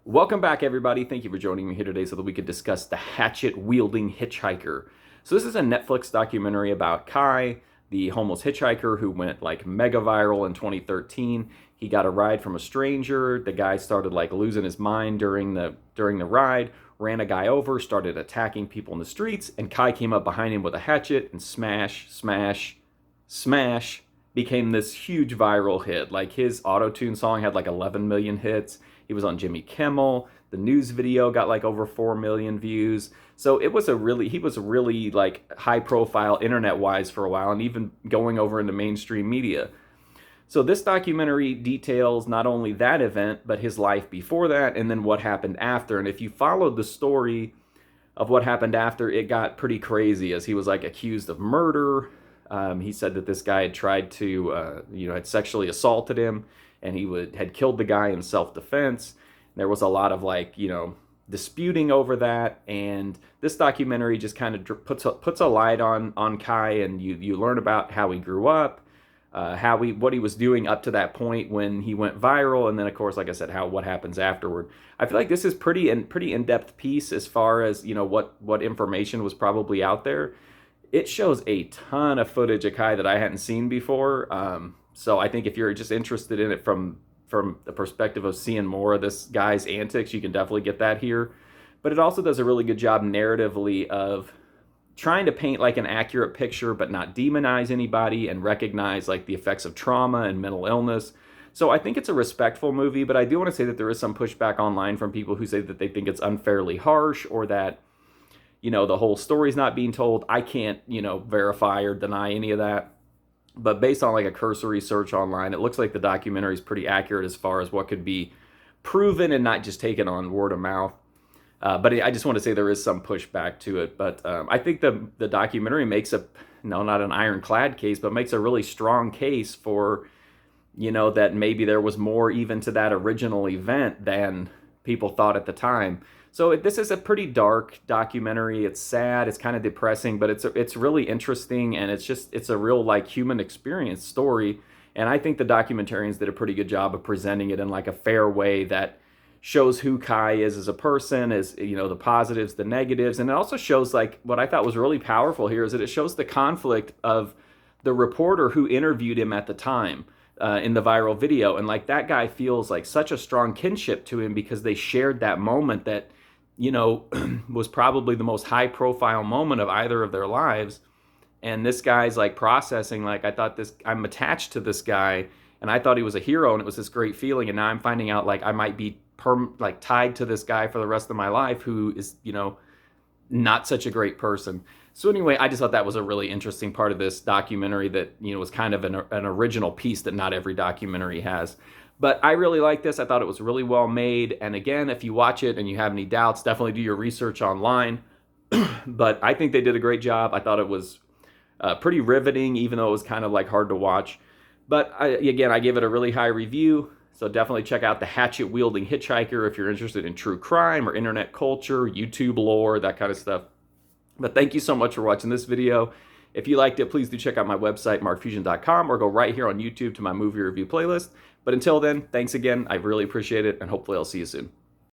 Welcome back, everybody. Thank you for joining me here today so that we could discuss the Hatchet Wielding Hitchhiker. So this is a Netflix documentary about Kai, the homeless hitchhiker who went like mega viral in 2013. He got a ride from a stranger. The guy started like losing his mind during the ride, ran a guy over, started attacking people in the streets, and Kai came up behind him with a hatchet and smash, smash, smash, became this huge viral hit. Like his auto-tune song had like 11 million hits. He was on Jimmy Kimmel. The news video got like over 4 million views. So he was really like high profile internet wise for a while, and even going over into mainstream media. So this documentary details not only that event, but his life before that and then what happened after. And if you followed the story of what happened after, it got pretty crazy as he was like accused of murder. He said that this guy had tried to, had sexually assaulted him, and had killed the guy in self-defense. There was a lot of disputing over that, and this documentary just kind of puts a light on Kai, and you learn about how he grew up, what he was doing up to that point when he went viral, and then of course, like I said, what happens afterward. I feel like this is pretty in-depth piece as far as what information was probably out there. It shows a ton of footage of Kai that I hadn't seen before. So I think if you're just interested in it from the perspective of seeing more of this guy's antics, you can definitely get that here. But it also does a really good job narratively of trying to paint like an accurate picture, but not demonize anybody and recognize like the effects of trauma and mental illness. So I think it's a respectful movie, but I do want to say that there is some pushback online from people who say that they think it's unfairly harsh, or that the whole story's not being told. I can't, verify or deny any of that. But based on like a cursory search online, it looks like the documentary is pretty accurate as far as what could be proven and not just taken on word of mouth. But I just want to say there is some pushback to it. But I think the documentary makes not an ironclad case, but makes a really strong case for, that maybe there was more even to that original event than people thought at the time. So this is a pretty dark documentary. It's sad, it's kind of depressing, but it's really interesting, and it's a real like human experience story. And I think the documentarians did a pretty good job of presenting it in like a fair way that shows who Kai is as a person, as the positives, the negatives, and it also shows like what I thought was really powerful here is that it shows the conflict of the reporter who interviewed him at the time. In the viral video, and like that guy feels like such a strong kinship to him because they shared that moment that was probably the most high profile moment of either of their lives. And this guy's like processing, like, I'm attached to this guy, and I thought he was a hero, and it was this great feeling, and now I'm finding out like I might be tied to this guy for the rest of my life, who is not such a great person. So anyway, I just thought that was a really interesting part of this documentary that was kind of an original piece that not every documentary has. But I really like this. I thought it was really well made. And again, if you watch it and you have any doubts, definitely do your research online. But I think they did a great job. I thought it was pretty riveting, even though it was kind of like hard to watch. But I give it a really high review. So definitely check out the Hatchet Wielding Hitchhiker if you're interested in true crime or internet culture, YouTube lore, that kind of stuff. But thank you so much for watching this video. If you liked it, please do check out my website, markfusion.com, or go right here on YouTube to my movie review playlist. But until then, thanks again. I really appreciate it, and hopefully I'll see you soon.